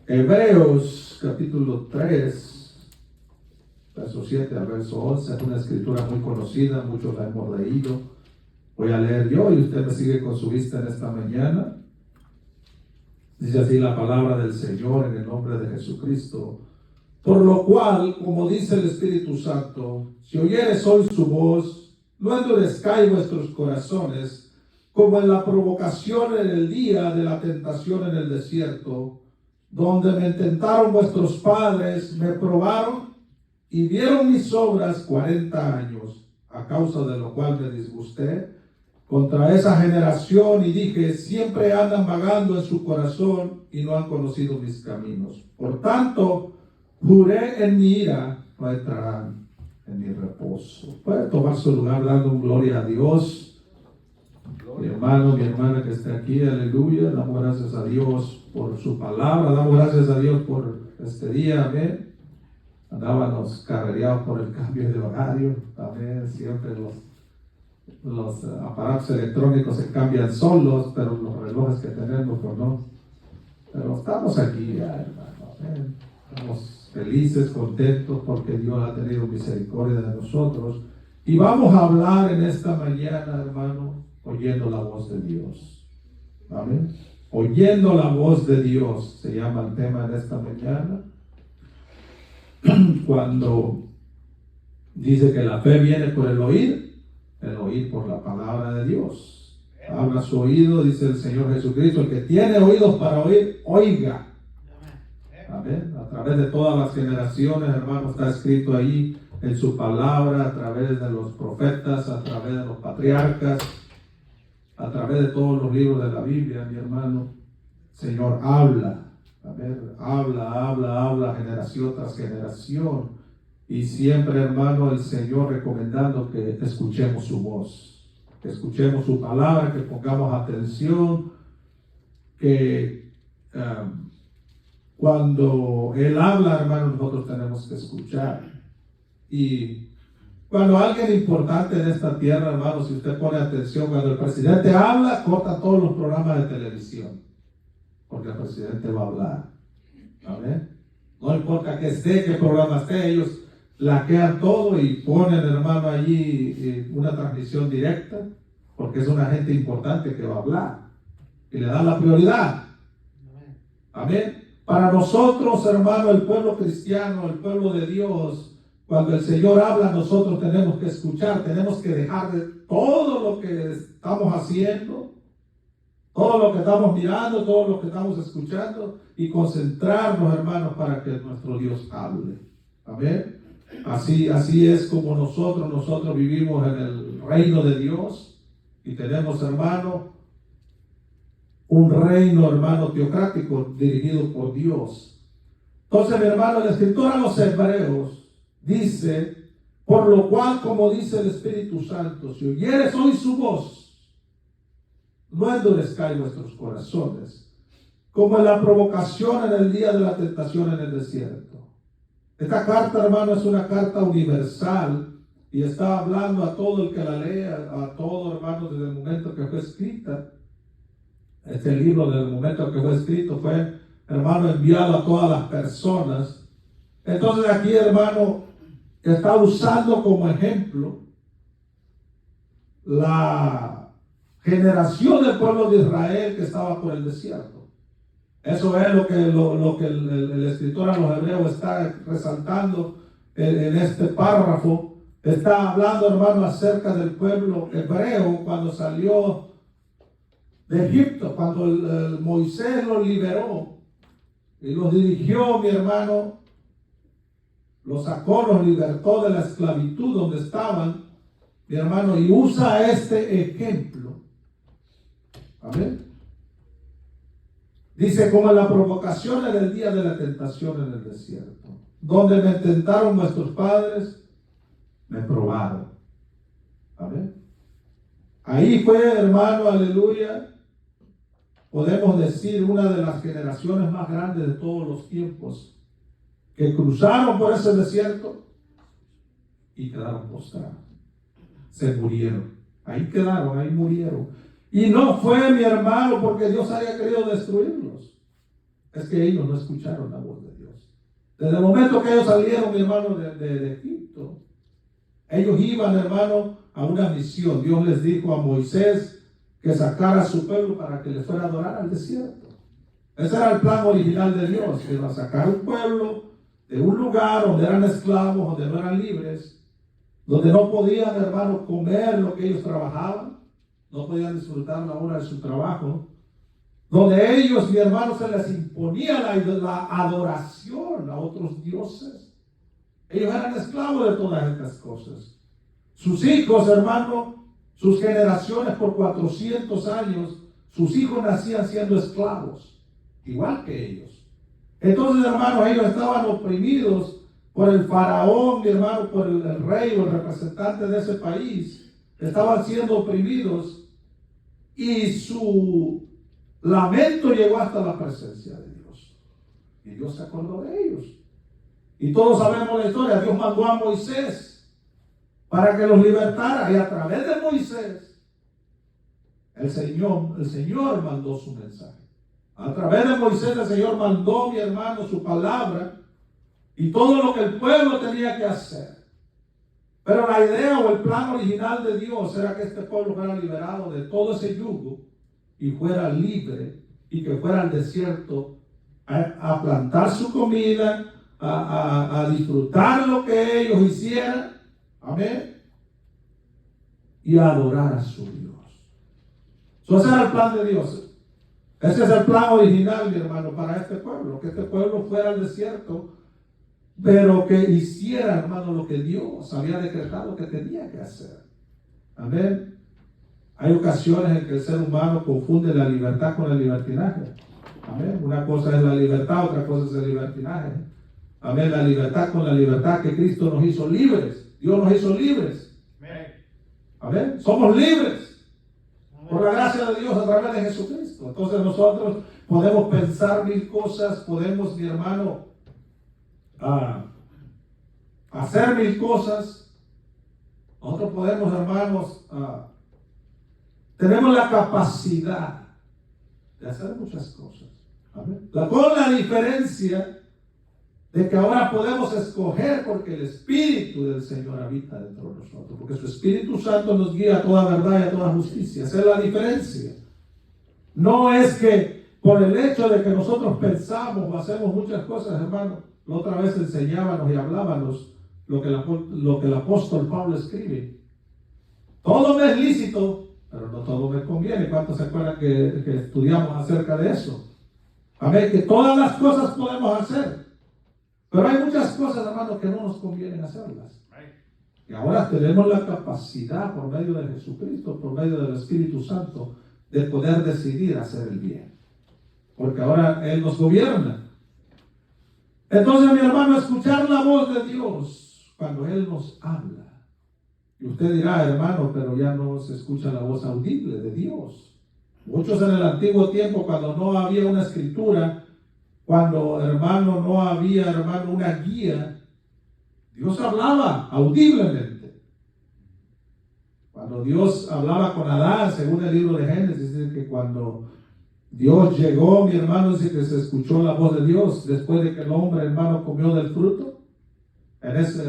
Hebreos capítulo 3, verso 7 al verso 11, es una escritura muy conocida, muchos la hemos leído. Voy a leer yo y usted me sigue con su vista en esta mañana. Dice así la palabra del Señor en el nombre de Jesucristo. Por lo cual, como dice el Espíritu Santo, si oyeres hoy su voz, no endurezcáis vuestros corazones, como en la provocación en el día de la tentación en el desierto, donde me tentaron vuestros padres, me probaron y vieron mis obras 40 años, a causa de lo cual me disgusté contra esa generación y dije, siempre andan vagando en su corazón y no han conocido mis caminos. Por tanto, juré en mi ira, no entrarán en mi reposo. Puede tomar su lugar dando gloria a Dios. Mi hermano, mi hermana que está aquí, aleluya. Damos gracias a Dios por su palabra. Damos gracias a Dios por este día, amén. Andábamos carrereados por el cambio de horario, amén. Siempre los aparatos electrónicos se cambian solos, pero los relojes que tenemos, pues no. Pero estamos aquí ya, hermano, amén. Estamos felices, contentos, porque Dios ha tenido misericordia de nosotros. Y vamos a hablar en esta mañana, hermano, oyendo la voz de Dios. Amén. Oyendo la voz de Dios, se llama el tema en esta mañana. Cuando dice que la fe viene por el oír por la palabra de Dios. Habla su oído, dice el Señor Jesucristo, el que tiene oídos para oír, oiga. Amén. A través de todas las generaciones, hermano, está escrito ahí en su palabra, a través de los profetas, a través de los patriarcas, a través de todos los libros de la Biblia, mi hermano. Señor habla. Amén. Habla, generación tras generación. Y siempre, hermano, el Señor recomendando que escuchemos su voz, que escuchemos su palabra, que pongamos atención, que cuando Él habla, hermano, nosotros tenemos que escuchar. Y cuando alguien importante en esta tierra, hermano, si usted pone atención, cuando el presidente habla, corta todos los programas de televisión, porque el presidente va a hablar. Amén. No importa que esté, qué programa esté, ellos laquean todo y ponen, hermano, allí una transmisión directa, porque es una gente importante que va a hablar y le dan la prioridad. Amén. Para nosotros, hermano, el pueblo cristiano, el pueblo de Dios, cuando el Señor habla, nosotros tenemos que escuchar, tenemos que dejar de todo lo que estamos haciendo, todo lo que estamos mirando, todo lo que estamos escuchando, y concentrarnos, hermanos, para que nuestro Dios hable. Amén. Así es como nosotros vivimos en el reino de Dios y tenemos, hermano, un reino, hermano, teocrático dirigido por Dios. Entonces, mi hermano, la escritura a los Hebreos dice, por lo cual, como dice el Espíritu Santo, si oyeres hoy su voz, no endurezcáis vuestros corazones, como en la provocación en el día de la tentación en el desierto. Esta carta, hermano, es una carta universal y está hablando a todo el que la lea, a todo, hermano, desde el momento que fue escrita. Este libro, desde el momento que fue escrito, fue, hermano, enviado a todas las personas. Entonces aquí, hermano, está usando como ejemplo la generación del pueblo de Israel que estaba por el desierto. Eso es lo que el escritor a los Hebreos está resaltando en este párrafo. Está hablando, hermano, acerca del pueblo hebreo cuando salió de Egipto, cuando Moisés los liberó y los dirigió, mi hermano, los sacó, los libertó de la esclavitud donde estaban, mi hermano, y usa este ejemplo. Amén. Dice, como en la provocación en el día de la tentación en el desierto, donde me tentaron vuestros padres, me probaron. Amén. Ahí fue, hermano, aleluya, podemos decir, una de las generaciones más grandes de todos los tiempos, que cruzaron por ese desierto y quedaron postrados. Se murieron. Ahí quedaron, ahí murieron. Y no fue, mi hermano, porque Dios haya querido destruirlos. Es que ellos no escucharon la voz de Dios. Desde el momento que ellos salieron, mi hermano, de Egipto, ellos iban, hermano, a una misión. Dios les dijo a Moisés que sacara a su pueblo para que le fuera a adorar al desierto. Ese era el plan original de Dios, que iba a sacar un pueblo de un lugar donde eran esclavos, donde no eran libres, donde no podían, hermano, comer lo que ellos trabajaban, no podían disfrutar la hora de su trabajo, donde ellos, mi hermano, se les imponía la adoración a otros dioses. Ellos eran esclavos de todas estas cosas. Sus hijos, hermano, sus generaciones por 400 años, sus hijos nacían siendo esclavos, igual que ellos. Entonces, hermanos, ellos estaban oprimidos por el faraón, mi hermano, por el rey o el representante de ese país. Estaban siendo oprimidos y su lamento llegó hasta la presencia de Dios. Y Dios se acordó de ellos. Y todos sabemos la historia. Dios mandó a Moisés para que los libertara. Y a través de Moisés, el Señor mandó su mensaje. A través de Moisés, el Señor mandó, mi hermano, su palabra y todo lo que el pueblo tenía que hacer. Pero la idea o el plan original de Dios era que este pueblo fuera liberado de todo ese yugo y fuera libre y que fuera al desierto a plantar su comida, a disfrutar lo que ellos hicieran, amén, y a adorar a su Dios. Ese era el plan de Dios. Ese es el plan original, mi hermano, para este pueblo, que este pueblo fuera al desierto, pero que hiciera, hermano, lo que Dios había decretado que tenía que hacer. Amén. Hay ocasiones en que el ser humano confunde la libertad con el libertinaje. Amén. Una cosa es la libertad, otra cosa es el libertinaje. Amén. La libertad con la libertad que Cristo nos hizo libres. Dios nos hizo libres. Amén. Somos libres por la gracia de Dios a través de Jesucristo. Entonces nosotros podemos pensar mil cosas, podemos, mi hermano, hacer mil cosas. Nosotros podemos, hermanos, tenemos la capacidad de hacer muchas cosas. Amén. Con la diferencia de que ahora podemos escoger porque el Espíritu del Señor habita dentro de nosotros, porque su Espíritu Santo nos guía a toda verdad y a toda justicia. Esa es la diferencia. No es que por el hecho de que nosotros pensamos o hacemos muchas cosas, hermano. La otra vez enseñábamos y hablábamos lo que el apóstol Pablo escribe. Todo me es lícito, pero no todo me conviene. ¿Cuántos se acuerdan que estudiamos acerca de eso? Amén, que todas las cosas podemos hacer. Pero hay muchas cosas, hermanos, que no nos convienen hacerlas. Y ahora tenemos la capacidad, por medio de Jesucristo, por medio del Espíritu Santo, de poder decidir hacer el bien. Porque ahora Él nos gobierna. Entonces, mi hermano, escuchar la voz de Dios cuando Él nos habla. Y usted dirá, hermano, pero ya no se escucha la voz audible de Dios. Muchos en el antiguo tiempo, cuando no había una escritura, cuando, hermano, no había, hermano, una guía, Dios hablaba audiblemente. Cuando Dios hablaba con Adán, según el libro de Génesis, dice que cuando Dios llegó, mi hermano, dice que se escuchó la voz de Dios después de que el hombre, hermano, comió del fruto. En esa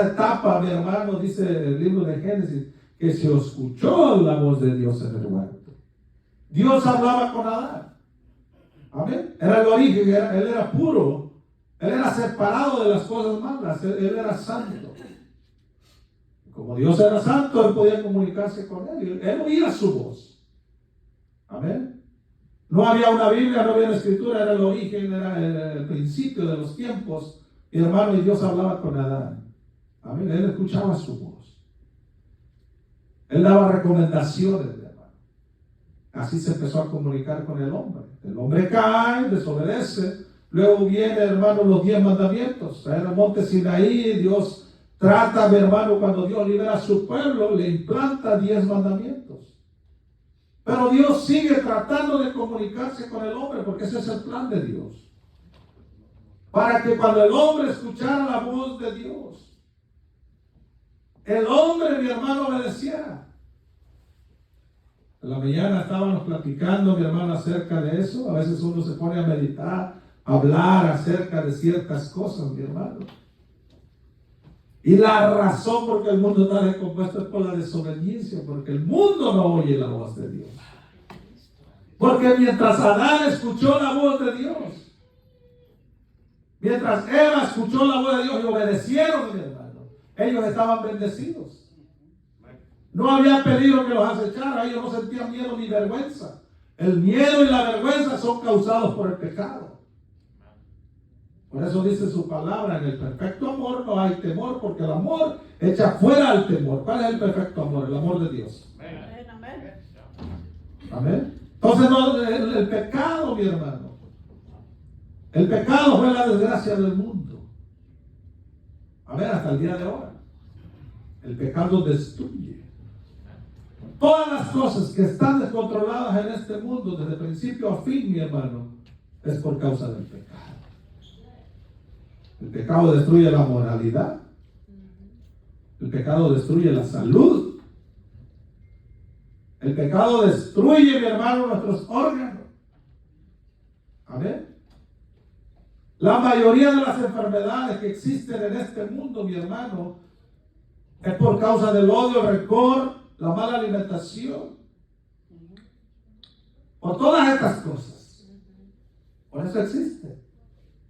etapa, mi hermano, dice el libro de Génesis, que se escuchó la voz de Dios en el huerto. Dios hablaba con Adán. Amén. Era el origen, él era puro, él era separado de las cosas malas, él era santo. Como Dios era santo, él podía comunicarse con él oía su voz. Amén. No había una Biblia, no había una escritura, era el origen, era el principio de los tiempos. Mi hermano, y Dios hablaba con Adán. Amén. Él escuchaba su voz. Él daba recomendaciones, mi hermano. Así se empezó a comunicar con el hombre. El hombre cae, desobedece. Luego viene, hermano, los 10 mandamientos. En el monte Sinaí, Dios trata, mi hermano, cuando Dios libera a su pueblo, le implanta 10 mandamientos. Pero Dios sigue tratando de comunicarse con el hombre, porque ese es el plan de Dios. Para que cuando el hombre escuchara la voz de Dios, el hombre, mi hermano, obedeciera. En la mañana estábamos platicando, mi hermano, acerca de eso. A veces uno se pone a meditar, a hablar acerca de ciertas cosas, mi hermano. Y la razón por qué el mundo está descompuesto es por la desobediencia, porque el mundo no oye la voz de Dios. Porque mientras Adán escuchó la voz de Dios, mientras Eva escuchó la voz de Dios y obedecieron, mi hermano, ellos estaban bendecidos. No había peligro que los acechara, ellos no sentían miedo ni vergüenza. El miedo y la vergüenza son causados por el pecado. Por eso dice su palabra, en el perfecto amor no hay temor, porque el amor echa fuera el temor. ¿Cuál es el perfecto amor? El amor de Dios. Amén. Amén. Entonces no, el pecado, mi hermano, el pecado fue la desgracia del mundo. A ver, hasta el día de ahora. El pecado destruye. Todas las cosas que están descontroladas en este mundo, desde principio a fin, mi hermano, es por causa del pecado. El pecado destruye la moralidad. El pecado destruye la salud. El pecado destruye, mi hermano, nuestros órganos. Amén. La mayoría de las enfermedades que existen en este mundo, mi hermano, es por causa del odio, el rencor, la mala alimentación. Por todas estas cosas. Por eso existe.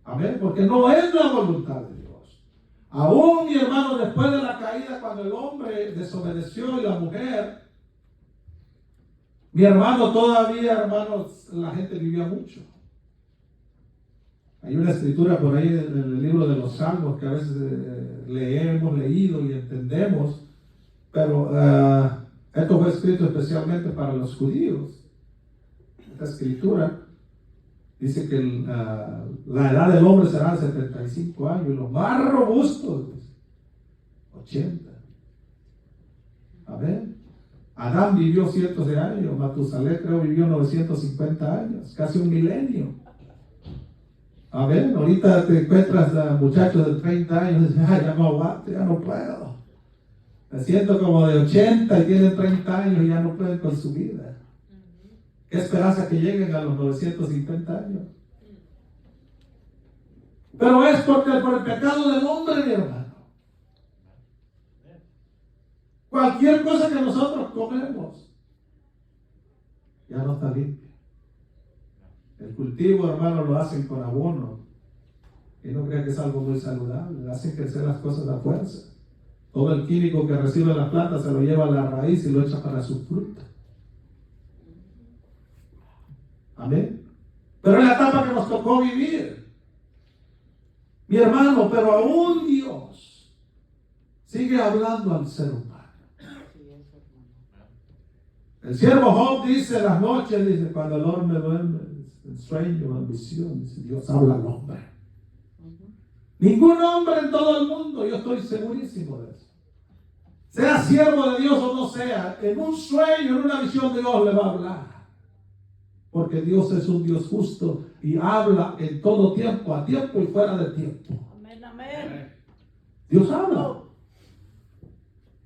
Amén. Porque no es la voluntad de Dios. Aún, mi hermano, después de la caída, cuando el hombre desobedeció y la mujer, mi hermano, todavía, hermanos, la gente vivía mucho. Hay una escritura por ahí en el libro de los Salmos que a veces hemos leído y entendemos, pero esto fue escrito especialmente para los judíos. Esta escritura dice que la edad del hombre será de 75 años y los más robustos, 80. Amén. Adán vivió cientos de años, Matusalén creo vivió 950 años, casi un milenio. Amén. Ahorita te encuentras a muchachos de 30 años y dices, ay, ya no aguanto, ya no puedo. Me siento como de 80 y tienen 30 años y ya no pueden con su vida. ¿Qué esperanza que lleguen a los 950 años? Pero es porque por el pecado del hombre, mi hermano. Cualquier cosa que nosotros comemos ya no está limpia. El cultivo, hermano, lo hacen con abono. Y no crean que es algo muy saludable. Hacen crecer las cosas a fuerza. Todo el químico que recibe la planta se lo lleva a la raíz y lo echa para su fruta. Amén. Pero es la etapa que nos tocó vivir. Mi hermano, pero aún Dios sigue hablando al ser humano. El siervo Job dice en las noches, dice, cuando el hombre duerme, en sueño, en visión, dice, Dios habla al hombre. Ningún hombre en todo el mundo, yo estoy segurísimo de eso. Sea siervo de Dios o no sea, en un sueño, en una visión, Dios le va a hablar. Porque Dios es un Dios justo y habla en todo tiempo, a tiempo y fuera de tiempo. Amén, amén. Dios habla.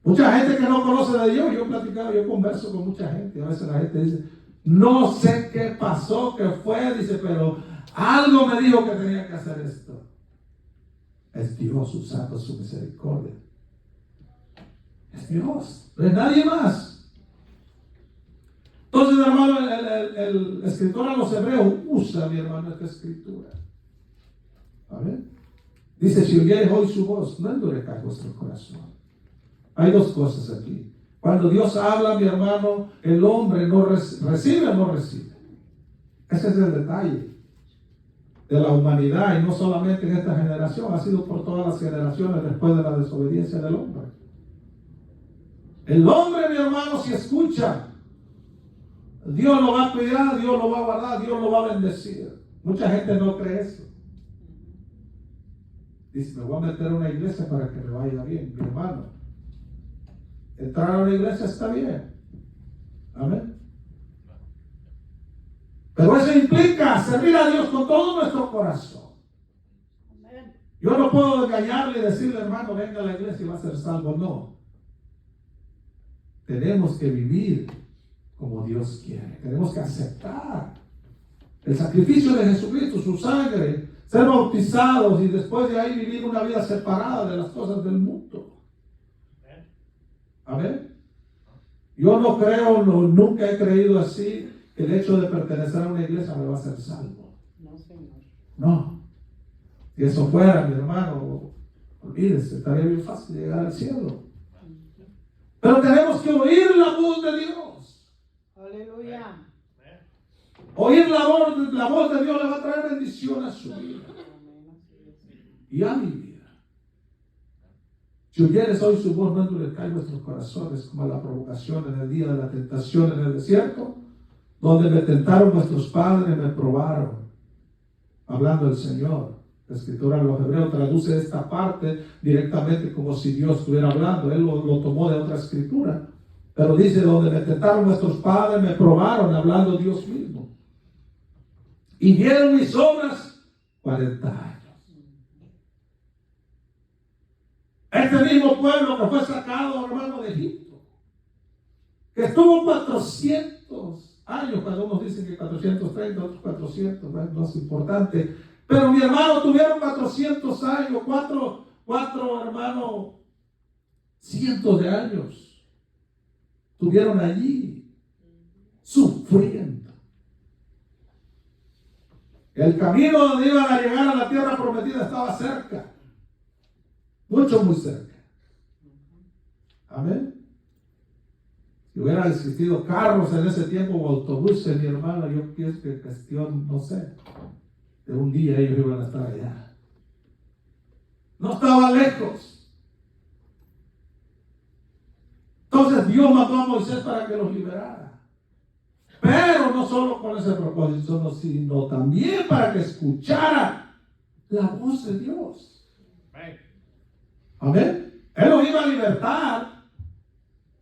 Mucha gente que no conoce de Dios, yo converso con mucha gente. A veces la gente dice, no sé qué pasó, qué fue, dice, pero algo me dijo que tenía que hacer esto. Es Dios usando su misericordia. Es Dios, no es nadie más. Entonces, hermano, el escritor a los hebreos usa, mi hermano, esta escritura. ¿Vale? Dice, si oyeres hoy su voz, no endurezcáis vuestro corazón. Hay dos cosas aquí. Cuando Dios habla, mi hermano, el hombre no recibe o no recibe. Ese es el detalle de la humanidad, y no solamente en esta generación, ha sido por todas las generaciones después de la desobediencia del hombre. El hombre, mi hermano, si escucha, Dios lo va a cuidar, Dios lo va a guardar, Dios lo va a bendecir. Mucha gente no cree eso. Dice, me voy a meter a una iglesia para que me vaya bien, mi hermano. Entrar a una iglesia está bien. Amén. Pero eso implica servir a Dios con todo nuestro corazón. Amén. Yo no puedo engañarle y decirle, hermano, venga a la iglesia y va a ser salvo. No. Tenemos que vivir como Dios quiere. Tenemos que aceptar el sacrificio de Jesucristo, su sangre, ser bautizados y después de ahí vivir una vida separada de las cosas del mundo. Amén. Yo no creo, nunca he creído así, que el hecho de pertenecer a una iglesia me va a hacer salvo. No, Señor. No. Si eso fuera, mi hermano, olvídese, estaría bien fácil llegar al cielo. Pero tenemos que oír la voz de Dios. Aleluya. Oír la voz de Dios le va a traer bendición a su vida y a mi vida. Si oyeres hoy su voz, no endurezcáis vuestros corazones como la provocación en el día de la tentación en el desierto, donde me tentaron vuestros padres, me probaron. Hablando el Señor. La escritura en los hebreos traduce esta parte directamente como si Dios estuviera hablando. Él lo tomó de otra escritura. Pero dice, donde me tentaron vuestros padres, me probaron, hablando Dios mismo. Y vieron mis obras 40 años. Este mismo pueblo que fue sacado, hermano, de Egipto, que estuvo 400 años, cuando unos dicen que 430, otros 400, no es importante, pero mi hermano tuvieron 400 años, cuatro hermanos, cientos de años, estuvieron allí, sufriendo. El camino donde iban a llegar a la tierra prometida estaba cerca. Mucho, muy cerca. Amén. Si hubiera existido carros en ese tiempo o autobuses, mi hermano, yo pienso que cuestión, no sé, de un día ellos iban a estar allá. No estaba lejos. Entonces Dios mandó a Moisés para que los liberara. Pero no solo con ese propósito, sino también para que escuchara la voz de Dios. Amén. Él los iba a libertar,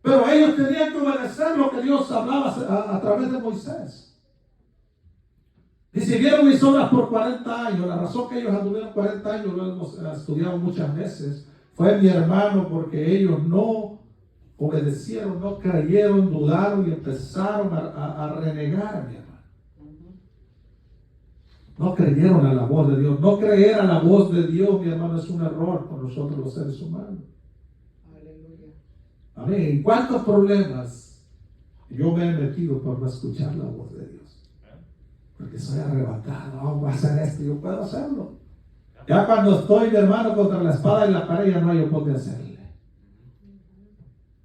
pero ellos tenían que obedecer lo que Dios hablaba a través de Moisés. Y si vieron mis obras por 40 años, la razón que ellos anduvieron 40 años, lo hemos estudiado muchas veces, fue, mi hermano, porque ellos no obedecieron, no creyeron, dudaron y empezaron a renegar, mi hermano. No creyeron a la voz de Dios. No creer a la voz de Dios, mi hermano, es un error por nosotros los seres humanos. Aleluya. Amén. ¿Cuántos problemas yo me he metido por no escuchar la voz de Dios? Porque soy arrebatado. No, voy a hacer esto, yo puedo hacerlo. Ya cuando estoy, mi hermano, contra la espada y la pared, ya no hay yo por qué hacerle.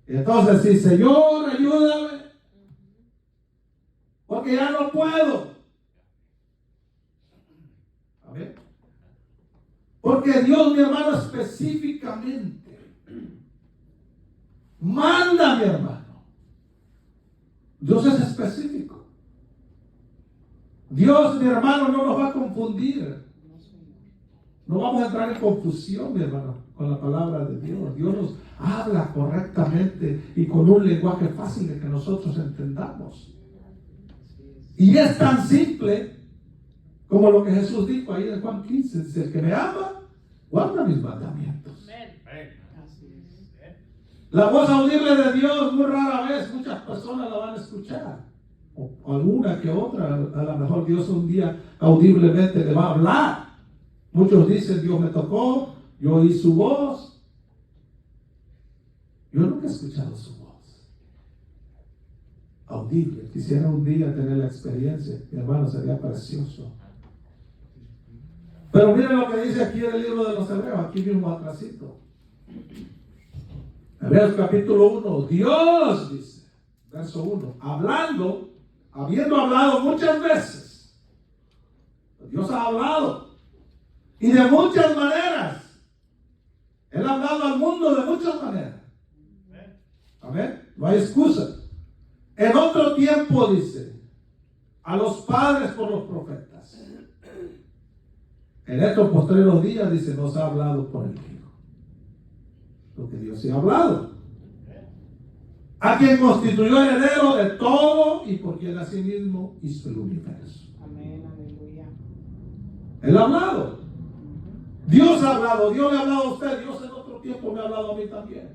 Y entonces, sí, Señor, ayúdame, porque ya no puedo. Amén. Porque Dios, mi hermano, específicamente manda, mi hermano. Dios es específico. Dios, mi hermano, no nos va a confundir. No vamos a entrar en confusión, mi hermano, con la palabra de Dios. Dios nos habla correctamente y con un lenguaje fácil de que nosotros entendamos. Y es tan simple como lo que Jesús dijo ahí en Juan 15. Dice, el que me ama, guarda mis mandamientos. La voz audible de Dios, muy rara vez, muchas personas la van a escuchar. O alguna que otra, a lo mejor Dios un día audiblemente le va a hablar. Muchos dicen, Dios me tocó, yo oí su voz. Yo nunca he escuchado su voz audible. Quisiera un día tener la experiencia, mi hermano, sería precioso. Pero miren lo que dice aquí en el libro de los Hebreos, aquí mismo atrásito. Hebreos capítulo 1, Dios dice, verso 1, habiendo hablado muchas veces, Dios ha hablado, y de muchas maneras. Él ha hablado al mundo de muchas maneras. Amén. No hay excusa. En otro tiempo dice, a los padres por los profetas. En estos postreros días dice, nos ha hablado por el Hijo. Lo que Dios se ha hablado. A quien constituyó heredero de todo y por quien asimismo hizo el universo. Amén, aleluya. Él ha hablado. Dios ha hablado, Dios le ha hablado a usted, Dios en otro tiempo me ha hablado a mí también.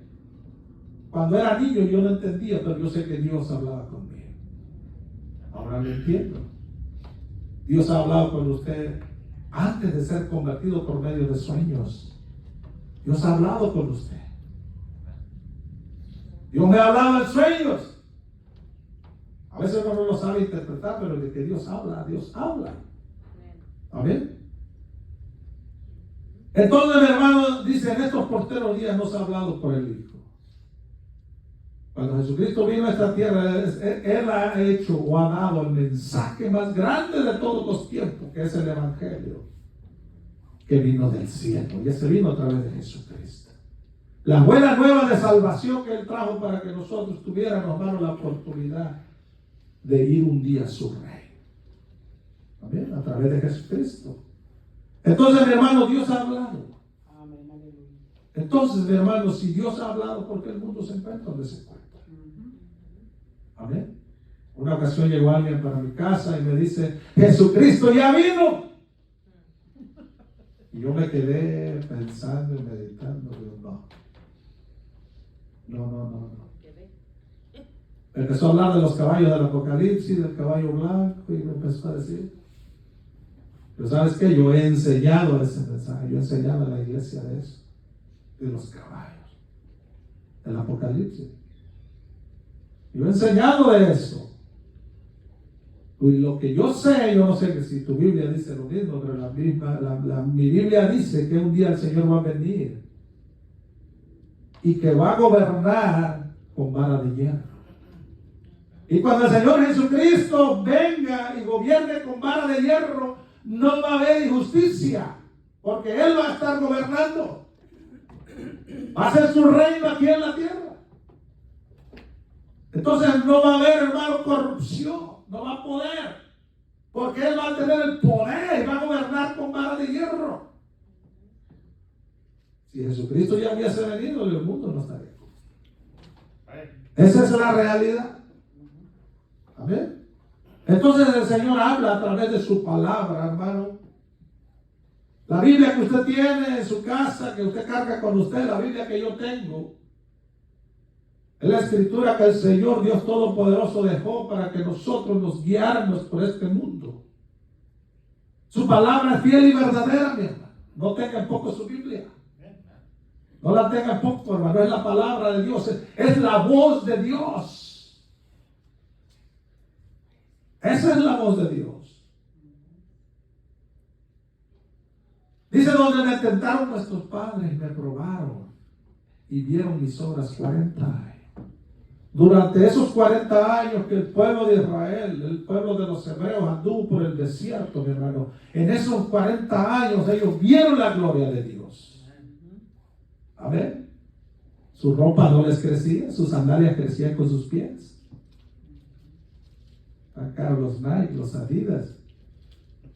Cuando era niño yo no entendía, pero yo sé que Dios hablaba conmigo. Ahora lo entiendo. Dios ha hablado con usted antes de ser convertido por medio de sueños. Dios ha hablado con usted. Dios me ha hablado en sueños. A veces uno no lo sabe interpretar, pero de que Dios habla, Dios habla. Amén. Entonces, mi hermano, dice, en estos posteros días nos ha hablado por el Hijo. Cuando Jesucristo vino a esta tierra, Él ha hecho o ha dado el mensaje más grande de todos los tiempos, que es el Evangelio, que vino del cielo. Y ese vino a través de Jesucristo. La buena nueva de salvación que Él trajo para que nosotros tuviéramos, hermano, la oportunidad de ir un día a su reino. Amén. A través de Jesucristo. Entonces, mi hermano, Dios ha hablado. Entonces, mi hermano, si Dios ha hablado, ¿por qué el mundo se encuentra donde se encuentra? Amén. Una ocasión llegó alguien para mi casa y me dice, Jesucristo ya vino. Y yo me quedé pensando y meditando. Digo, no. Empezó a hablar de los caballos del Apocalipsis, del caballo blanco, y me empezó a decir. Pero ¿sabes qué? Yo he enseñado ese mensaje, yo he enseñado a la iglesia de eso, de los caballos, del Apocalipsis. Yo he enseñado de eso. Y lo que yo sé, yo no sé que si tu Biblia dice lo mismo, pero mi Biblia dice que un día el Señor va a venir y que va a gobernar con vara de hierro. Y cuando el Señor Jesucristo venga y gobierne con vara de hierro, no va a haber injusticia, porque Él va a estar gobernando. Va a ser su reino aquí en la tierra. Entonces no va a haber, hermano, corrupción. No va a poder, porque Él va a tener el poder y va a gobernar con vara de hierro. Si Jesucristo ya hubiese venido, el mundo no estaría. Esa es la realidad. Amén. Entonces el Señor habla a través de su palabra, hermano. La Biblia que usted tiene en su casa, que usted carga con usted, la Biblia que yo tengo, es la escritura que el Señor Dios Todopoderoso dejó para que nosotros nos guiáramos por este mundo. Su palabra es fiel y verdadera, mi hermano. No tenga en poco su Biblia. No la tenga en poco, hermano. Es la palabra de Dios. Es la voz de Dios. Esa es la voz de Dios. Dice, donde me tentaron nuestros padres, me probaron y vieron mis obras 40 años. Durante esos 40 años que el pueblo de Israel, el pueblo de los hebreos anduvo por el desierto, mi hermano, en esos 40 años ellos vieron la gloria de Dios. Amén. Su ropa no les crecía, sus sandalias crecían con sus pies. Acá los Nike, los Adidas,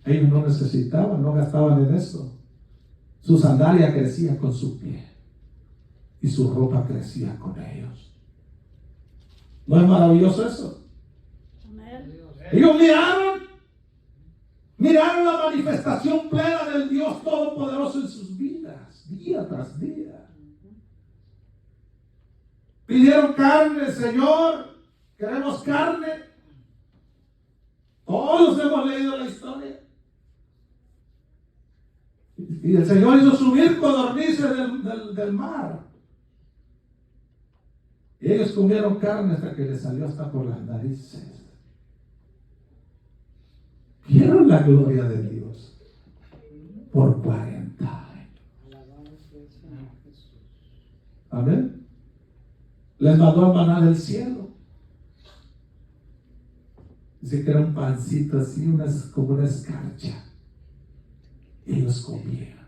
ellos no necesitaban, no gastaban en eso. Su sandalia crecía con su pie y su ropa crecía con ellos. ¿No es maravilloso eso? Ellos miraron la manifestación plena del Dios Todopoderoso en sus vidas, día tras día. Pidieron carne, Señor, queremos carne. Todos hemos leído la historia. Y el Señor hizo subir codornices del mar. Y ellos comieron carne hasta que les salió hasta por las narices. Vieron la gloria de Dios por 40 años. Amén. Les mandó el maná del cielo. Dice que era un pancito así, como una escarcha. Y ellos comían.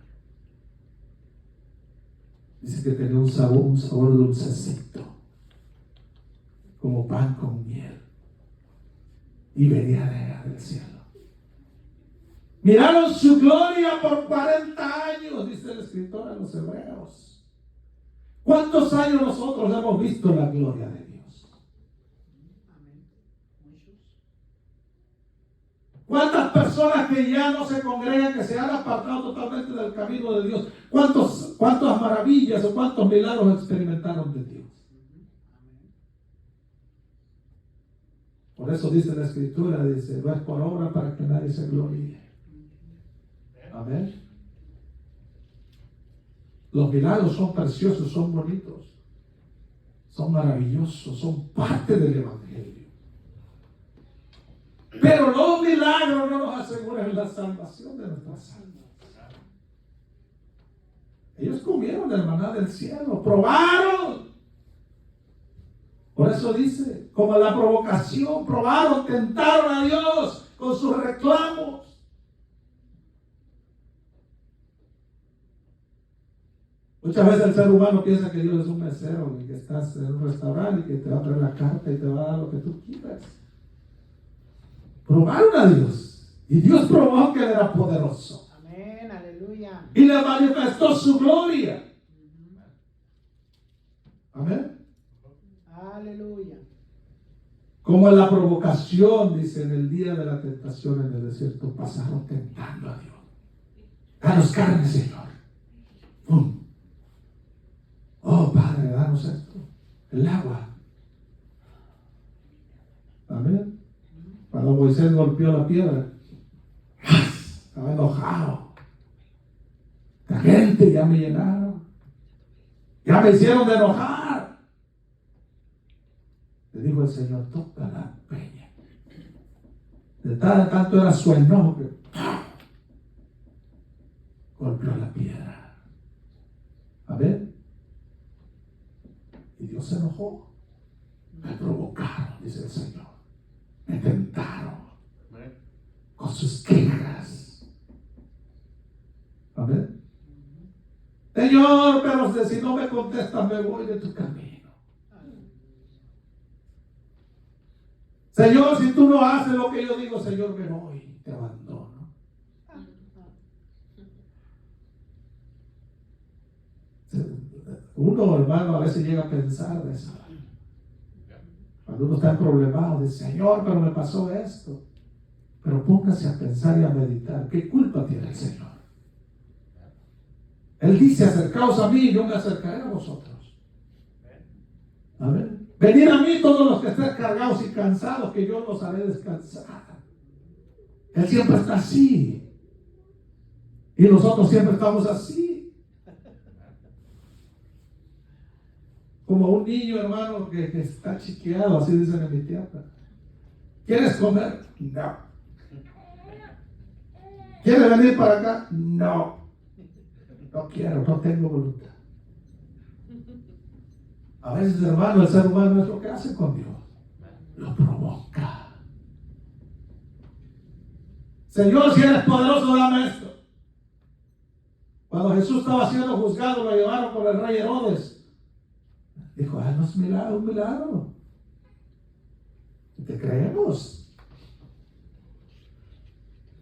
Dice que tenía un sabor dulcecito, como pan con miel, y venía de allá del cielo. Miraron su gloria por 40 años, dice el escritor a los hebreos. ¿Cuántos años nosotros hemos visto la gloria de Dios? ¿Cuántas personas que ya no se congregan, que se han apartado totalmente del camino de Dios? ¿Cuántas maravillas o cuántos milagros experimentaron de Dios? Por eso dice la Escritura, dice, no es por obra para que nadie se gloríe. Amén. Los milagros son preciosos, son bonitos, son maravillosos, son parte del Evangelio. Pero los milagros no nos aseguran la salvación de nuestras almas. Ellos comieron el maná del cielo, probaron. Por eso dice, como la provocación, probaron, tentaron a Dios con sus reclamos. Muchas veces el ser humano piensa que Dios es un mesero y que estás en un restaurante y que te va a traer la carta y te va a dar lo que tú quieras. Probaron a Dios y Dios probó que Él era poderoso. Amén, aleluya. Y le manifestó su gloria. Amén. Aleluya. Como en la provocación, dice, en el día de la tentación en el desierto, pasaron tentando a Dios. Danos carne, Señor. ¡Pum! Oh, Padre, danos esto. El agua. Amén. Cuando Moisés golpeó la piedra, estaba enojado. La gente ya me llenaron. Ya me hicieron de enojar. Le dijo el Señor, toca la peña. De tanto era su enojo que golpeó la piedra. Amén. Y Dios se enojó. Me provocaron, dice el Señor. Me tentaron con sus quejas. Amén. Señor, pero si no me contestas, me voy de tu camino. Señor, si tú no haces lo que yo digo, Señor, me voy, te abandono. Uno, hermano, a veces llega a pensar de eso. Cuando uno está problemado, dice, Señor, pero me pasó esto. Pero póngase a pensar y a meditar. ¿Qué culpa tiene el Señor? Él dice, acercaos a mí y yo me acercaré a vosotros. Amén. Venid a mí todos los que estén cargados y cansados, que yo los haré descansar. Él siempre está así. Y nosotros siempre estamos así. Como un niño, hermano, que está chiqueado, así dicen en mi tierra. ¿Quieres comer? No. ¿Quieres venir para acá? No. No quiero, no tengo voluntad. A veces, hermano, el ser humano es lo que hace con Dios. Lo provoca. Señor, si eres poderoso, dame esto. Cuando Jesús estaba siendo juzgado, lo llevaron por el rey Herodes. Dijo, haznos un milagro. Te creemos.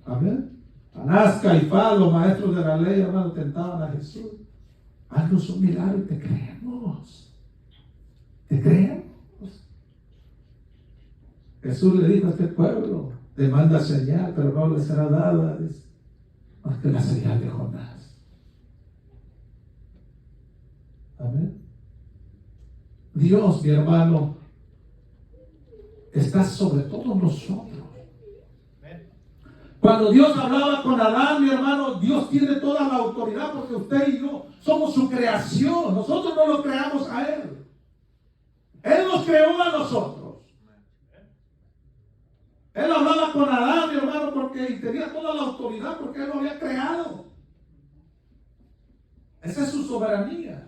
Amén. Anás, Caifás, los maestros de la ley, hermano, tentaban a Jesús. Haznos un milagro y te creemos. Te creemos. Jesús le dijo a este pueblo, demanda señal, pero no le será dada, dice, más que la señal de Jonás. Amén. Dios, mi hermano, está sobre todos nosotros. Cuando Dios hablaba con Adán, mi hermano, Dios tiene toda la autoridad porque usted y yo somos su creación. Nosotros no lo creamos a Él. Él nos creó a nosotros. Él hablaba con Adán, mi hermano, porque tenía toda la autoridad porque Él lo había creado. Esa es su soberanía.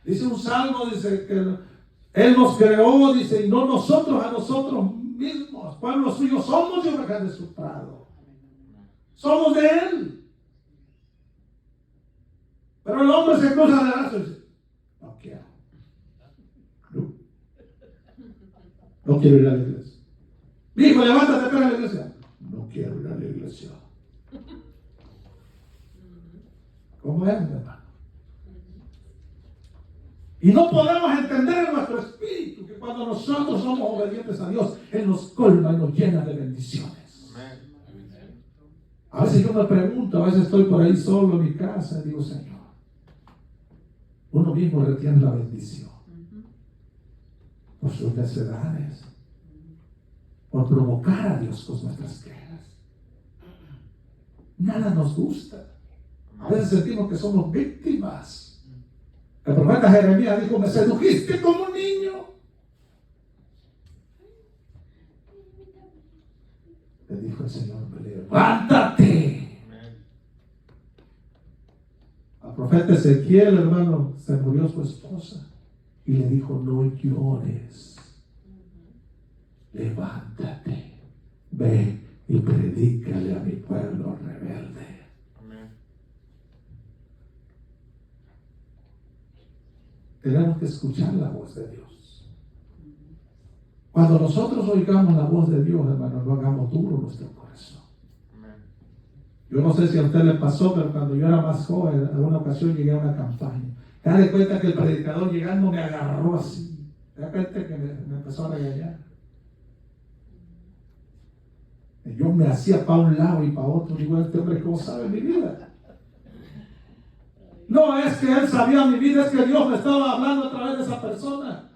Dice un salmo, dice que Él nos creó, dice, y no nosotros a nosotros mismos. Pueblo suyo somos y ovejas de su prado. Somos de Él. Pero el hombre se cruza de brazos y dice, no quiero. No quiero ir a la iglesia. Hijo, levántate para la iglesia. No quiero ir a la iglesia. ¿Cómo es, mi hermano? Y no podemos entender en nuestro espíritu que cuando nosotros somos obedientes a Dios, Él nos colma y nos llena de bendiciones. A veces yo me pregunto, a veces estoy por ahí solo en mi casa y digo, Señor, uno mismo retiene la bendición por sus necesidades. por provocar a Dios con nuestras quejas. Nada nos gusta. A veces sentimos que somos víctimas. El profeta Jeremías dijo: me sedujiste como un niño. Le dijo el Señor: levántate. Al profeta Ezequiel, hermano, se murió su esposa y le dijo: no llores, levántate, ve y predícale a mi pueblo rebelde. Tenemos que escuchar la voz de Dios. Cuando nosotros oigamos la voz de Dios, hermano, no hagamos duro nuestro corazón. Yo no sé si a usted le pasó, pero cuando yo era más joven, en una ocasión llegué a una campaña. Dale cuenta que el predicador llegando me agarró así. De repente que me empezó a regañar. Y yo me hacía para un lado y para otro. Digo: este hombre, ¿cómo sabe mi vida? No es que él sabía mi vida, es que Dios me estaba hablando a través de esa persona.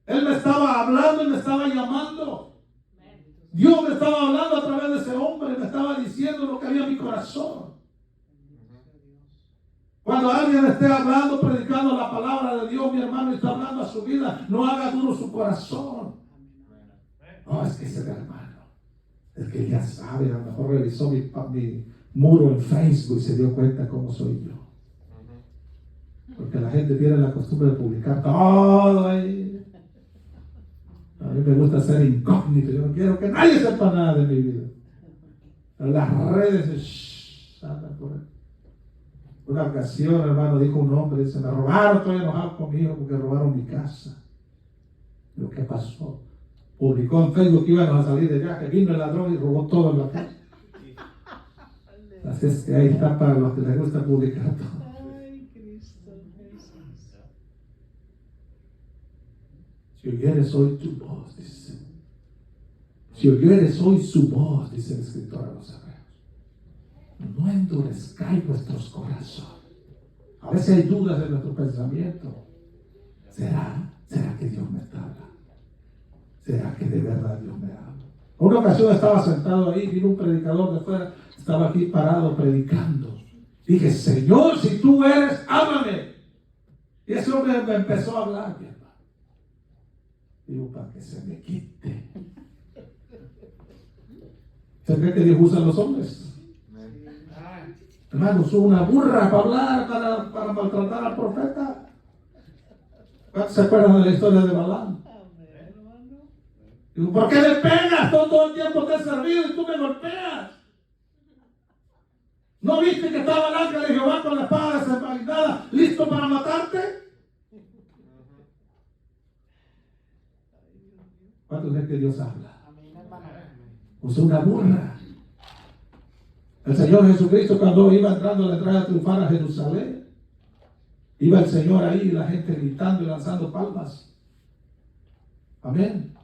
Él me estaba hablando y me estaba llamando. Dios me estaba hablando a través de ese hombre, me estaba diciendo lo que había en mi corazón. Cuando alguien esté hablando, predicando la palabra de Dios, mi hermano, y está hablando a su vida, no haga duro su corazón. No, es que ese es el hermano, el que ya sabe, a lo mejor revisó mi muro en Facebook y se dio cuenta cómo soy yo. Porque la gente tiene la costumbre de publicar todo ahí. A mí me gusta ser incógnito. Yo no quiero que nadie sepa nada de mi vida. En las redes andan por ahí. Una ocasión, hermano, dijo un hombre, dice: me robaron, estoy enojado conmigo porque robaron mi casa. Digo: ¿qué pasó? Publicó en Facebook que íbamos a salir de viaje, vino el ladrón y robó todo en la casa. Así es que ahí está para los que les gusta publicar todo. Ay, Cristo Jesús. Si oyeres hoy tu voz, dice. Si oyeres hoy su voz, dice el escritor a los hebreos, no endurezcáis vuestros corazones. A veces hay dudas en nuestro pensamiento. ¿Será que Dios me está hablando? ¿Será que de verdad Dios me habla? Una ocasión estaba sentado ahí, vino un predicador de fuera, estaba aquí parado predicando. Dije: Señor, si tú eres, háblame. Y ese hombre me empezó a hablar, mi hermano. Digo: para que se me quite. ¿Se cree que Dios usa a los hombres? Hermano, usó una burra para hablar, para maltratar al profeta. ¿Cuántos se acuerdan de la historia de Balaam? Digo: ¿por qué me pegas? Todo el tiempo te he servido y tú me golpeas. ¿No viste que estaba el ángel de Jehová con la espada desenvainada, listo para matarte? ¿Cuántos creen que Dios habla? Usó una burra. El Señor Jesucristo, cuando iba entrando a la entrada triunfal a Jerusalén, iba el Señor ahí y la gente gritando y lanzando palmas. Amén.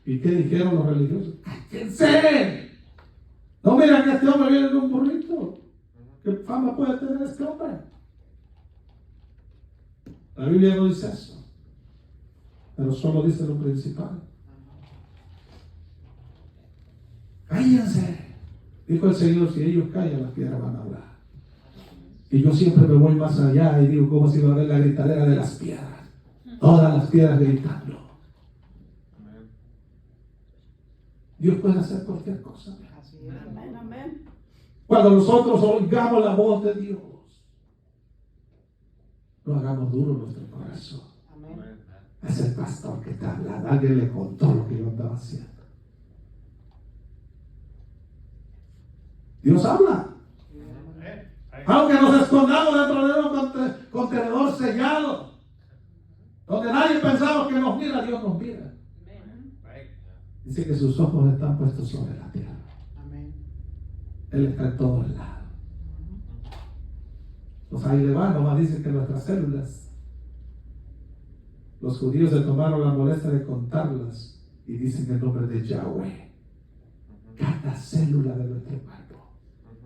¿Y qué dijeron los religiosos? ¡Cállense! No, mira que este hombre viene de un burrito. ¿Qué fama puede tener este hombre? La Biblia no dice eso, pero solo dice lo principal. Cállense, dijo el Señor: si ellos callan, las piedras van a hablar. Y yo siempre me voy más allá y digo: ¿cómo se va a ver la gritadera de las piedras? Todas las piedras gritando. Dios puede hacer cualquier cosa. Amén, amén. Cuando nosotros oigamos la voz de Dios, no hagamos duro nuestro corazón. Amén. Es el pastor que está hablando. Alguien le contó lo que yo andaba haciendo. Dios habla. Aunque nos escondamos dentro de un contenedor sellado, donde nadie pensaba que nos mira, Dios nos mira. Dice que sus ojos están puestos sobre la tierra. Amén. Él está en todos lados. Los Ailevan nomás dicen que nuestras células, los judíos se tomaron la molestia de contarlas y dicen el nombre de Yahweh. Cada célula de nuestro cuerpo,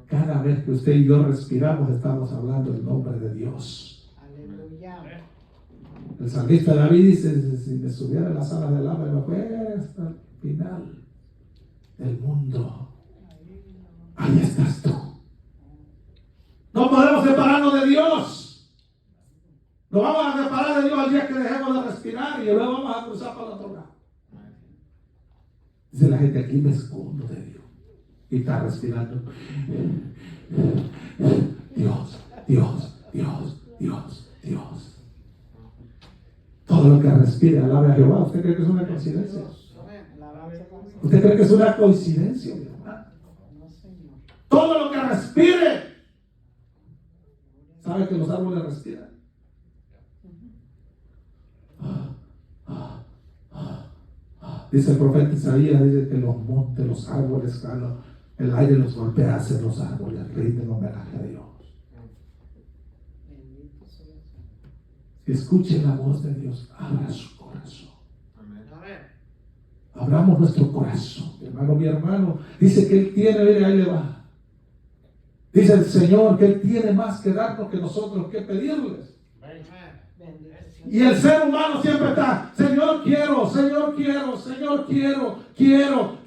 cada vez que usted y yo respiramos, estamos hablando el nombre de Dios. Aleluya. El salmista David dice, si me subiera a las alas del alba y me fuera hasta el final del mundo, ahí estás tú. No podemos separarnos de Dios. Nos vamos a separar de Dios al día que dejemos de respirar y luego vamos a cruzar para el otro lado. Dice la gente, aquí me escondo de Dios. Y está respirando. Dios, Dios, Dios, Dios, Dios. Todo lo que respire, alabe a Jehová. ¿Usted cree que es una coincidencia? ¿Usted cree que es una coincidencia, mi hermano? Todo lo que respire. ¿Sabe que los árboles respiran? Dice el profeta Isaías, dice que los montes, los árboles, el aire los golpea, hacen los árboles, rinden homenaje a Dios. Escuche la voz de Dios, abra su corazón. Abramos nuestro corazón, mi hermano. Dice que Él tiene, mire, ahí le va. Dice el Señor que Él tiene más que darnos que nosotros que pedirles. Y el ser humano siempre está, Señor quiero, Señor quiero, Señor quiero,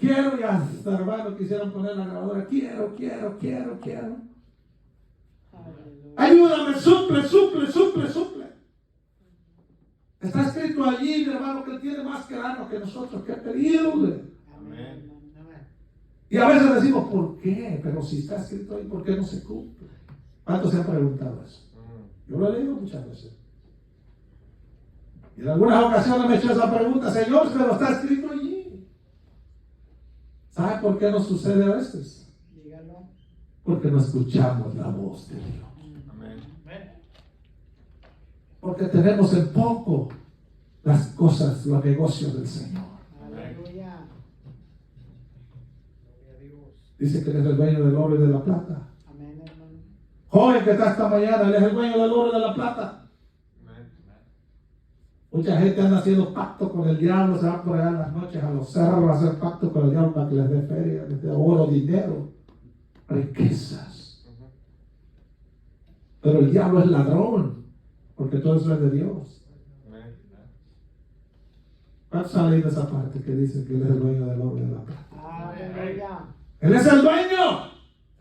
y hasta hermano quisieron poner la grabadora, quiero. Ayúdame, suple. Está escrito allí, mi hermano, que Él tiene más que darnos que nosotros que pedirle. Amén. Y a veces decimos, ¿por qué? Pero si está escrito ahí, ¿por qué no se cumple? ¿Cuántos se han preguntado eso? Yo lo he leído muchas veces. Y en algunas ocasiones me he hecho esa pregunta, Señor, pero está escrito allí. ¿Sabe por qué no sucede a veces? Dígalo. Porque no escuchamos la voz de Dios. Amén. Porque tenemos en poco las cosas, los negocios del Señor. Aleluya. Dice que Él es el dueño del oro y de la plata. Amén, hermano. Joven que está esta mañana, Él es el dueño del oro y de la plata. Mucha gente anda haciendo pacto con el diablo, se va por allá en las noches a los cerros a hacer pacto con el diablo para que les dé feria, les dé oro, dinero, riquezas. Pero el diablo es ladrón, porque todo eso es de Dios. ¿Cuántos han leído esa parte que dice que Él es el dueño del oro y de la plata? Aleluya. Él es el dueño.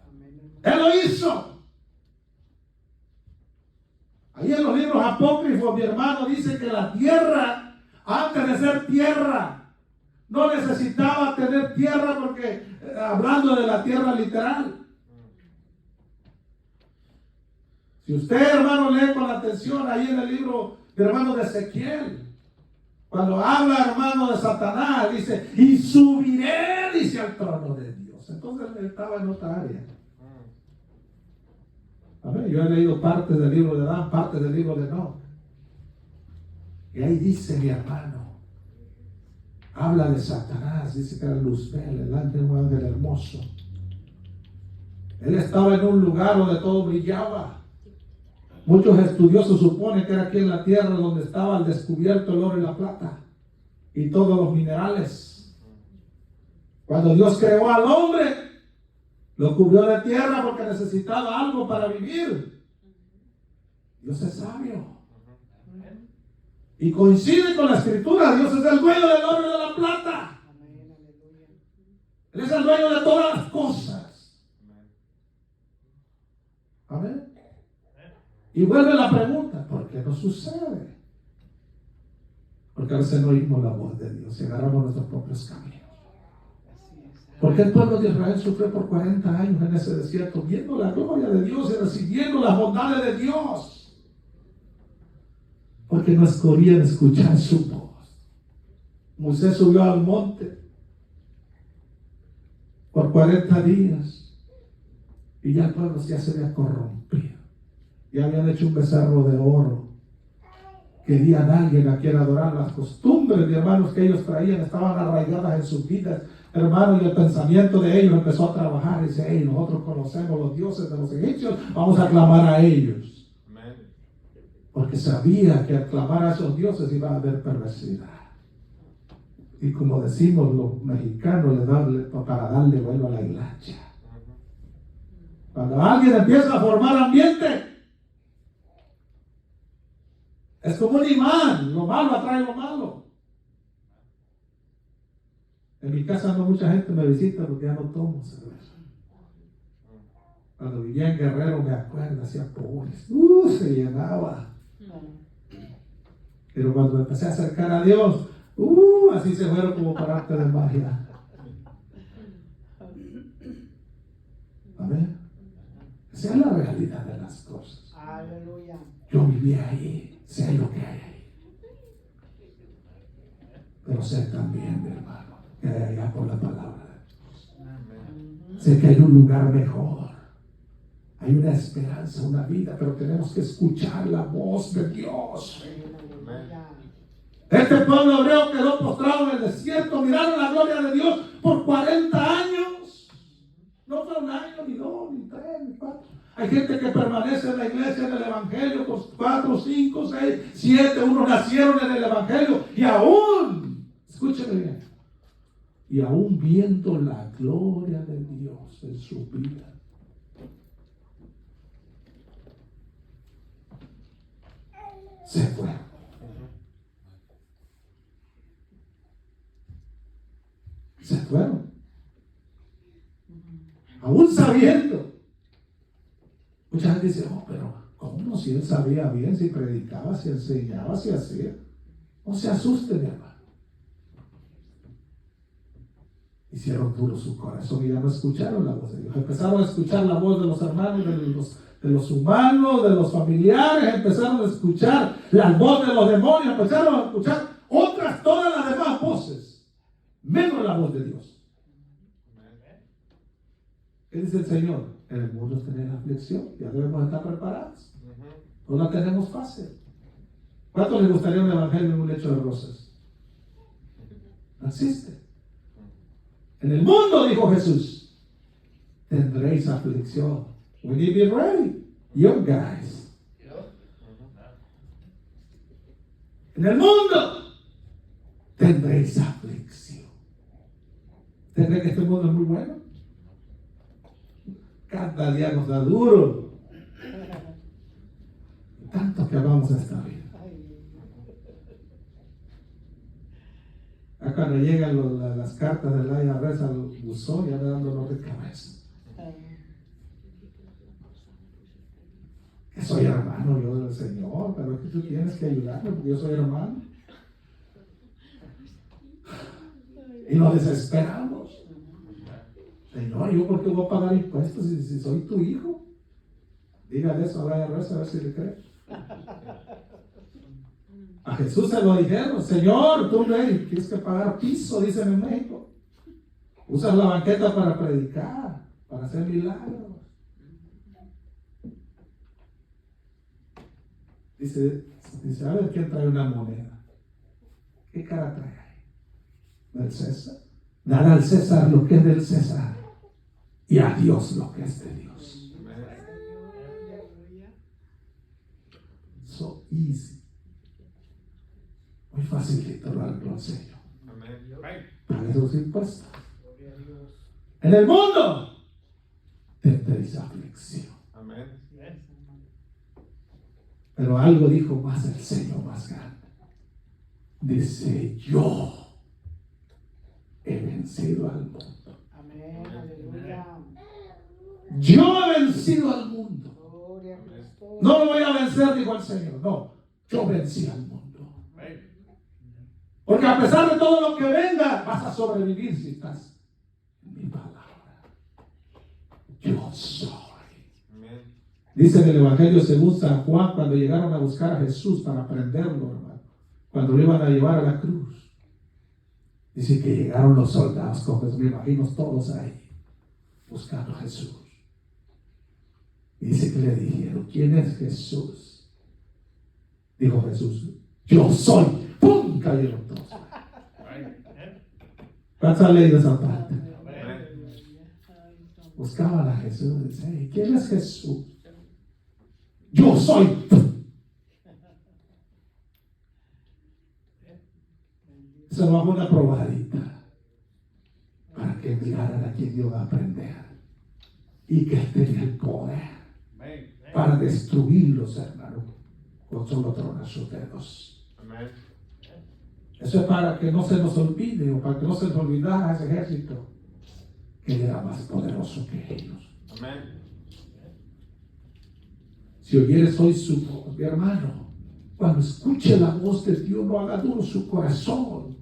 Amén, hermano. Él lo hizo. Ahí en los libros apócrifos, mi hermano, dice que la tierra, antes de ser tierra, no necesitaba tener tierra porque, hablando de la tierra literal. Si usted, hermano, lee con atención ahí en el libro, mi hermano, de Ezequiel, cuando habla, hermano, de Satanás, dice, y subiré, dice, al trono de Dios. Entonces él estaba en otra área. A ver, yo he leído partes del libro de Adán, partes del libro de Enoc. Y ahí dice, mi hermano, habla de Satanás, dice que era Luzbel, el ángel hermoso. Él estaba en un lugar donde todo brillaba. Muchos estudiosos suponen que era aquí en la tierra donde estaba al descubierto el oro y la plata y todos los minerales. Cuando Dios creó al hombre, lo cubrió de tierra porque necesitaba algo para vivir. Dios es sabio. Y coincide con la escritura. Dios es el dueño del oro y de la plata. Él es el dueño de todas las cosas. Amén. Y vuelve la pregunta, ¿por qué no sucede? Porque a veces no oímos la voz de Dios y agarramos nuestros propios caminos. ¿Por qué el pueblo de Israel sufrió por 40 años en ese desierto, viendo la gloria de Dios y recibiendo las bondades de Dios? Porque no querían escuchar su voz. Moisés subió al monte por 40 días y ya el pueblo ya se había corrompido. Ya habían hecho un becerro de oro. Querían a alguien a quien adorar. Las costumbres, de hermanos, que ellos traían estaban arraigadas en sus vidas, hermanos, y el pensamiento de ellos empezó a trabajar. Y dice, hey, nosotros conocemos los dioses de los egipcios, vamos a clamar a ellos. Porque sabía que al clamar a esos dioses iba a haber perversidad. Y como decimos los mexicanos, para darle vuelo a la hilacha. Cuando alguien empieza a formar ambiente, Es como un imán, lo malo atrae lo malo. En mi casa no mucha gente me visita porque ya no tomo cerveza. Cuando vivía en Guerrero, me acuerdo, hacía pobres, se llenaba. Pero cuando empecé a acercar a Dios, así se fueron como para arte de magia. Amén. Esa es la realidad de las cosas. Aleluya. Yo vivía ahí, sé lo que hay ahí. Pero sé también, mi hermano, que hay allá por la palabra de Dios. Sé que hay un lugar mejor. Hay una esperanza, una vida, pero tenemos que escuchar la voz de Dios. Este pueblo hebreo quedó postrado en el desierto, miraron la gloria de Dios por 40 años. No fue un año, ni dos, ni tres, ni cuatro. Hay gente que permanece en la iglesia, en el evangelio, por 4, 5, 6, 7. Unos nacieron en el evangelio y aún, escúcheme bien, y aún viendo la gloria de Dios en su vida, se fueron. Se fueron. Aún sabiendo. Mucha gente dice, pero ¿cómo? Si él sabía bien, si predicaba, si enseñaba, si hacía. No se asusten, mi hermano. Hicieron duro su corazón y ya no escucharon la voz de Dios. Empezaron a escuchar la voz de los hermanos, de los humanos, de los familiares. Empezaron a escuchar la voz de los demonios. Empezaron a escuchar todas las demás voces, menos la voz de Dios. ¿Qué dice el Señor? En el mundo tener aflicción, ya debemos estar preparados. No la tenemos fácil. ¿Cuánto les gustaría un evangelio en un lecho de rosas? No existe. En el mundo, dijo Jesús, tendréis aflicción. We need to be ready, young guys. En el mundo tendréis aflicción. ¿Usted cree que este mundo es muy bueno? Cada día nos da duro. Tanto que amamos esta vida. Acá cuando llegan las cartas del IRS al buzón, ya me dan dolor de cabeza. Que soy hermano yo del Señor, pero es que tú tienes que ayudarme porque yo soy hermano. Y nos desesperamos. Señor, ¿yo por qué voy a pagar impuestos si soy tu hijo? Dígale eso a la IRS a ver si le cree. A Jesús se lo dijeron, Señor, tú tienes que pagar piso, dicen en México. Usas la banqueta para predicar, para hacer milagros. Dice, a ver quién trae una moneda. ¿Qué cara trae ahí? ¿Del César? Dar al César lo que es del César y a Dios lo que es de Dios. So easy. Muy facilito darlo al Señor. Pague sus impuestos. En el mundo tendréis aflicción. Pero algo dijo más el Señor más grande. Dice, yo he vencido al mundo. Amén, aleluya. Yo he vencido al mundo. No lo voy a vencer, dijo el Señor. No, yo vencí al mundo. Porque a pesar de todo lo que venga, vas a sobrevivir si estás en mi palabra. Yo soy. Dice en el Evangelio según San Juan, cuando llegaron a buscar a Jesús para prenderlo, hermano, cuando lo iban a llevar a la cruz, dice que llegaron los soldados con Jesús, me imagino todos ahí, buscando a Jesús. Y dice que le dijeron, ¿quién es Jesús? Dijo Jesús, yo soy. ¡Pum! Cayeron todos. ¿Cuántos han leído esa parte? Buscaban a Jesús y decían, ¿quién es Jesús? Yo soy. Se lo hago una probadita para que miraran a quien iba a aprender y que él tenía el poder para destruirlos, hermano, con solo tronar sus dedos. Amén. Eso es para que no se nos olvide, o para que no se nos olvidara ese ejército, que él era más poderoso que ellos. Amén. Si oyieres hoy su voz, mi hermano, cuando escuche la voz de Dios, no haga duro su corazón.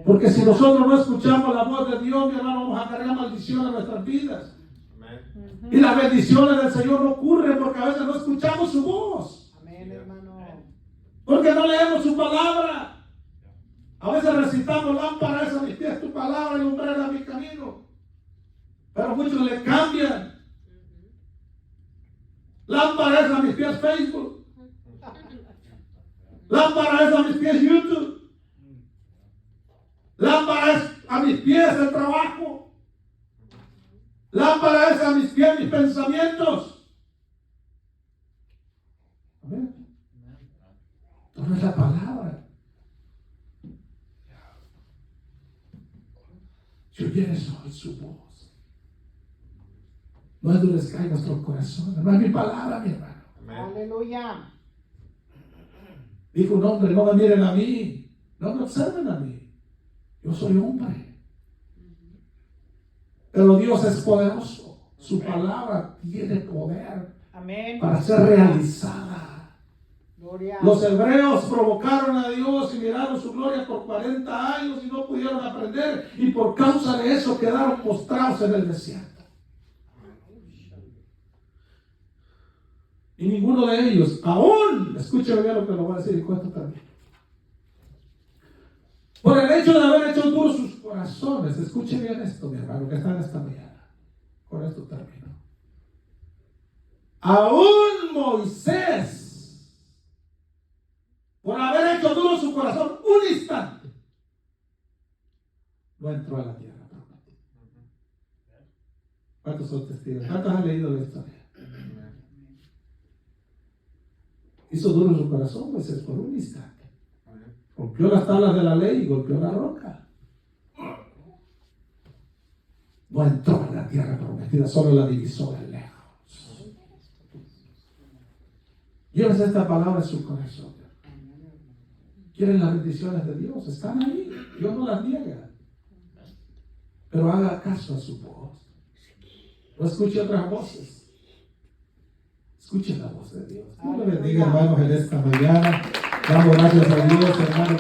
Porque si nosotros no escuchamos la voz de Dios, mi hermano, vamos a cargar maldición en nuestras vidas. Amén. Y las bendiciones del Señor no ocurren porque a veces no escuchamos su voz. Amén, hermano. Porque no leemos su palabra. A veces recitamos: lámpara es a mis pies tu palabra y lumbrera a mi camino. Pero muchos le cambian. Lámpara es a mis pies Facebook. Lámpara es a mis pies YouTube. Lámpara es a mis pies el trabajo. Lámpara es a mis pies mis pensamientos. Amén. No es la palabra. Si oyes hoy su voz, no endurezcáis nuestro corazón. No es mi palabra, mi hermano. Amén. Aleluya. Dijo un hombre: no me miren a mí, no me observen a mí. Yo soy hombre. Pero Dios es poderoso. Su palabra tiene poder Amén. para ser realizada. Gloria. Los hebreos provocaron a Dios y miraron su gloria por 40 años y no pudieron aprender. Y por causa de eso quedaron postrados en el desierto. Y ninguno de ellos, aún, escúcheme bien lo que lo voy a decir y con esto también. Por el hecho de haber hecho duros sus corazones, escuche bien esto, mi hermano, que está en esta mañana. Con esto termino. Aún Moisés, por haber hecho duro su corazón un instante, no entró a la tierra prometida. ¿Cuántos son testigos? ¿Cuántos han leído la historia? Hizo duro su corazón Moisés por un instante. Golpeó las tablas de la ley y golpeó la roca. No entró en la tierra prometida, solo la divisó de lejos. Llévese esta palabra en su corazón. ¿Quieren las bendiciones de Dios? Están ahí. Dios no las niega. Pero haga caso a su voz. No escuche otras voces. Escuche la voz de Dios. Dios le bendiga, hermanos, en esta mañana. Damos gracias a Dios, hermanos.